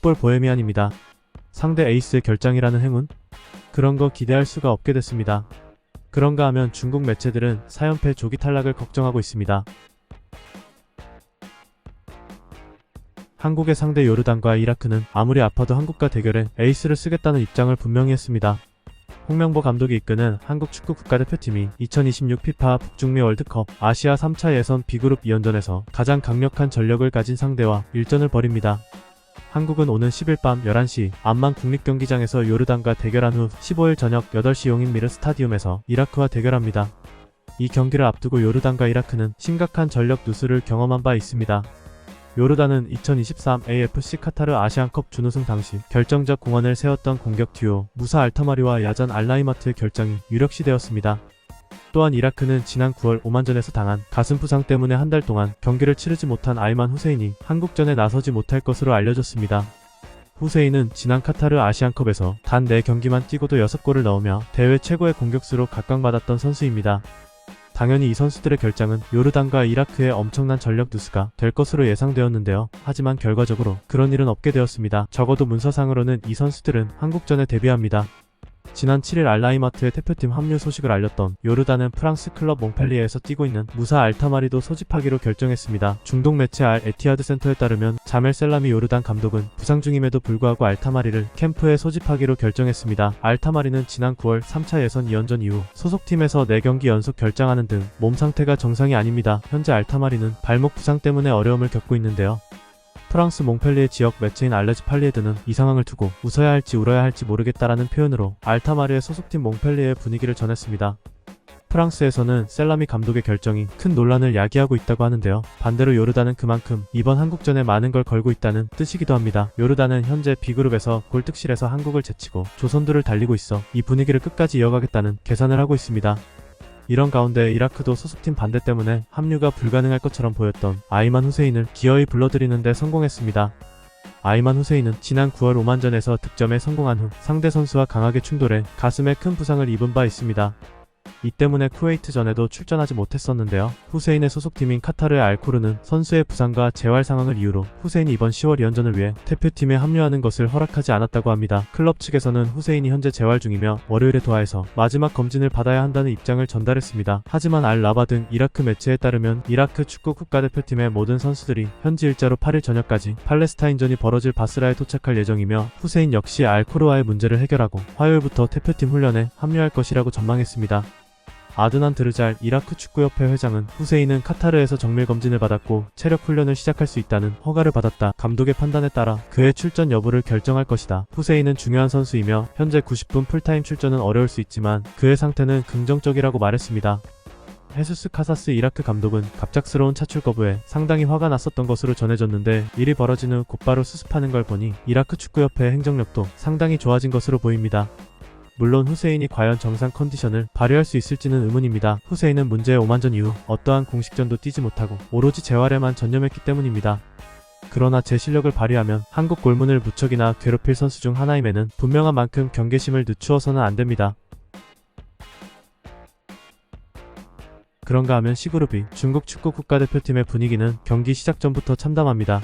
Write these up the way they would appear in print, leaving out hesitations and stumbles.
풋볼 보헤미안입니다. 상대 에이스의 결장이라는 행운? 그런 거 기대할 수가 없게 됐습니다. 그런가 하면 중국 매체들은 4연패 조기 탈락을 걱정하고 있습니다. 한국의 상대 요르단과 이라크는 아무리 아파도 한국과 대결에 에이스를 쓰겠다는 입장을 분명히 했습니다. 홍명보 감독이 이끄는 한국 축구 국가대표팀이 2026 피파 북중미 월드컵 아시아 3차 예선 B그룹 2연전에서 가장 강력한 전력을 가진 상대와 일전을 벌입니다. 한국은 오는 10일 밤 11시 암만 국립경기장에서 요르단과 대결한 후 15일 저녁 8시 용인미르 스타디움에서 이라크와 대결합니다. 이 경기를 앞두고 요르단과 이라크는 심각한 전력 누수를 경험한 바 있습니다. 요르단은 2023 AFC 카타르 아시안컵 준우승 당시 결정적 공헌을 세웠던 공격 듀오 무사 알타마리와 야잔 알라이마트의 결장이 유력시되었습니다. 또한 이라크는 지난 9월 오만전에서 당한 가슴 부상 때문에 한 달 동안 경기를 치르지 못한 아이만 후세인이 한국전에 나서지 못할 것으로 알려졌습니다. 후세인은 지난 카타르 아시안컵에서 단 4경기만 뛰고도 6골을 넣으며 대회 최고의 공격수로 각광받았던 선수입니다. 당연히 이 선수들의 결장은 요르단과 이라크의 엄청난 전력 누수가 될 것으로 예상되었는데요. 하지만 결과적으로 그런 일은 없게 되었습니다. 적어도 문서상으로는 이 선수들은 한국전에 데뷔합니다. 지난 7일 알라이마트의 대표팀 합류 소식을 알렸던 요르단은 프랑스 클럽 몽펠리에에서 뛰고 있는 무사 알타마리도 소집하기로 결정했습니다. 중동 매체 알 에티하드 센터에 따르면 자멜 셀라미 요르단 감독은 부상 중임에도 불구하고 알타마리를 캠프에 소집하기로 결정했습니다. 알타마리는 지난 9월 3차 예선 2연전 이후 소속팀에서 4경기 연속 결장하는 등 몸 상태가 정상이 아닙니다. 현재 알타마리는 발목 부상 때문에 어려움을 겪고 있는데요. 프랑스 몽펠리에 지역 매체인 알레즈 팔리에드는 이 상황을 두고 웃어야 할지 울어야 할지 모르겠다라는 표현으로 알타마리의 소속팀 몽펠리에의 분위기를 전했습니다. 프랑스에서는 셀라미 감독의 결정이 큰 논란을 야기하고 있다고 하는데요. 반대로 요르단은 그만큼 이번 한국전에 많은 걸 걸고 있다는 뜻이기도 합니다. 요르단은 현재 B그룹에서 골득실에서 한국을 제치고 조선두를 달리고 있어 이 분위기를 끝까지 이어가겠다는 계산을 하고 있습니다. 이런 가운데 이라크도 소속팀 반대 때문에 합류가 불가능할 것처럼 보였던 아이만 후세인을 기어이 불러들이는 데 성공했습니다. 아이만 후세인은 지난 9월 오만전에서 득점에 성공한 후 상대 선수와 강하게 충돌해 가슴에 큰 부상을 입은 바 있습니다. 이 때문에 쿠웨이트전에도 출전하지 못했었는데요. 후세인의 소속팀인 카타르의 알코르는 선수의 부상과 재활 상황을 이유로 후세인이 이번 10월 2연전을 위해 대표팀에 합류하는 것을 허락하지 않았다고 합니다. 클럽 측에서는 후세인이 현재 재활 중이며 월요일에 도하에서 마지막 검진을 받아야 한다는 입장을 전달했습니다. 하지만 알-라바 등 이라크 매체에 따르면 이라크 축구 국가대표팀의 모든 선수들이 현지 일자로 8일 저녁까지 팔레스타인전이 벌어질 바스라에 도착할 예정이며 후세인 역시 알코르와의 문제를 해결하고 화요일부터 대표팀 훈련에 합류할 것이라고 전망했습니다. 아드난 드르잘 이라크 축구협회 회장은 후세인은 카타르에서 정밀검진을 받았고 체력 훈련을 시작할 수 있다는 허가를 받았다. 감독의 판단에 따라 그의 출전 여부를 결정할 것이다. 후세인은 중요한 선수이며 현재 90분 풀타임 출전은 어려울 수 있지만 그의 상태는 긍정적이라고 말했습니다. 헤수스 카사스 이라크 감독은 갑작스러운 차출 거부에 상당히 화가 났었던 것으로 전해졌는데 일이 벌어진 후 곧바로 수습하는 걸 보니 이라크 축구협회의 행정력도 상당히 좋아진 것으로 보입니다. 물론 후세인이 과연 정상 컨디션을 발휘할 수 있을지는 의문입니다. 후세인은 문제의 오만전 이후 어떠한 공식전도 뛰지 못하고 오로지 재활에만 전념했기 때문입니다. 그러나 제 실력을 발휘하면 한국 골문을 무척이나 괴롭힐 선수 중 하나임에는 분명한 만큼 경계심을 늦추어서는 안됩니다. 그런가 하면 C그룹이 중국 축구 국가대표팀의 분위기는 경기 시작 전부터 참담합니다.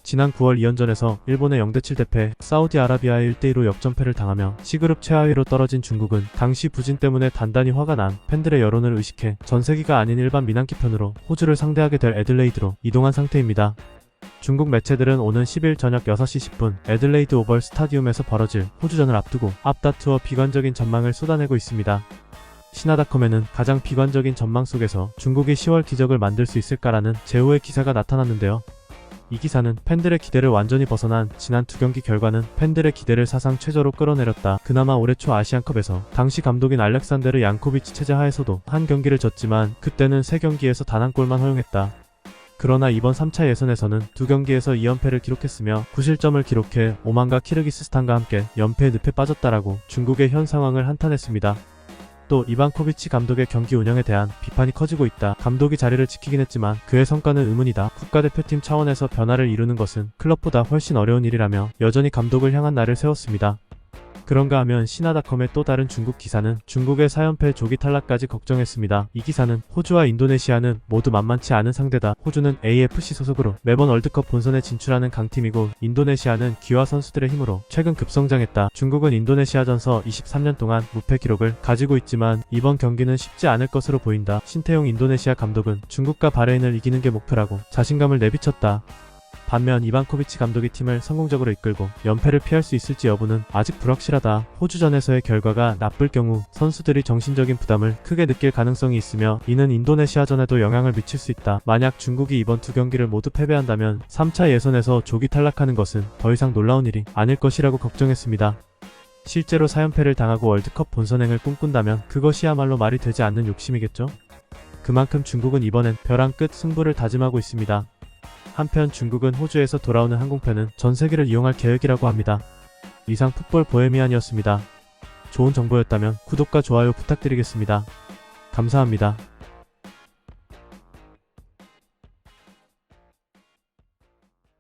지난 9월 2연전에서 일본의 0대7 대패 사우디아라비아의 1대2로 역전패를 당하며 C그룹 최하위로 떨어진 중국은 당시 부진 때문에 단단히 화가 난 팬들의 여론을 의식해 전세기가 아닌 일반 미남기편으로 호주를 상대하게 될 애들레이드로 이동한 상태입니다. 중국 매체들은 오는 10일 저녁 6시 10분 애들레이드 오벌 스타디움에서 벌어질 호주전을 앞두고 앞다투어 비관적인 전망을 쏟아내고 있습니다. 신화닷컴에는 가장 비관적인 전망 속에서 중국이 10월 기적을 만들 수 있을까라는 제호의 기사가 나타났는데요. 이 기사는 팬들의 기대를 완전히 벗어난 지난 2경기 결과는 팬들의 기대를 사상 최저로 끌어내렸다. 그나마 올해 초 아시안컵에서 당시 감독인 알렉산데르 양코비치 체제 하에서도 한 경기를 졌지만 그때는 3경기에서 단 한 골만 허용했다. 그러나 이번 3차 예선에서는 2경기에서 2연패를 기록했으며 9실점을 기록해 오만과 키르기스스탄과 함께 연패 늪에 빠졌다라고 중국의 현 상황을 한탄했습니다. 또 이반코비치 감독의 경기 운영에 대한 비판이 커지고 있다. 감독이 자리를 지키긴 했지만 그의 성과는 의문이다. 국가대표팀 차원에서 변화를 이루는 것은 클럽보다 훨씬 어려운 일이라며 여전히 감독을 향한 날을 세웠습니다. 그런가 하면 신화닷컴의 또 다른 중국 기사는 중국의 4연패 조기 탈락까지 걱정했습니다. 이 기사는 호주와 인도네시아는 모두 만만치 않은 상대다. 호주는 AFC 소속으로 매번 월드컵 본선에 진출하는 강팀이고 인도네시아는 기화 선수들의 힘으로 최근 급성장했다. 중국은 인도네시아전서 23년 동안 무패 기록을 가지고 있지만 이번 경기는 쉽지 않을 것으로 보인다. 신태용 인도네시아 감독은 중국과 바레인을 이기는 게 목표라고 자신감을 내비쳤다. 반면 이반코비치 감독이 팀을 성공적으로 이끌고 연패를 피할 수 있을지 여부는 아직 불확실하다. 호주전에서의 결과가 나쁠 경우 선수들이 정신적인 부담을 크게 느낄 가능성이 있으며 이는 인도네시아전에도 영향을 미칠 수 있다. 만약 중국이 이번 두 경기를 모두 패배한다면 3차 예선에서 조기 탈락하는 것은 더 이상 놀라운 일이 아닐 것이라고 걱정했습니다. 실제로 4연패를 당하고 월드컵 본선행을 꿈꾼다면 그것이야말로 말이 되지 않는 욕심이겠죠? 그만큼 중국은 이번엔 벼랑 끝 승부를 다짐하고 있습니다. 한편 중국은 호주에서 돌아오는 항공편은 전 세계를 이용할 계획이라고 합니다. 이상 풋볼 보헤미안이었습니다. 좋은 정보였다면 구독과 좋아요 부탁드리겠습니다. 감사합니다.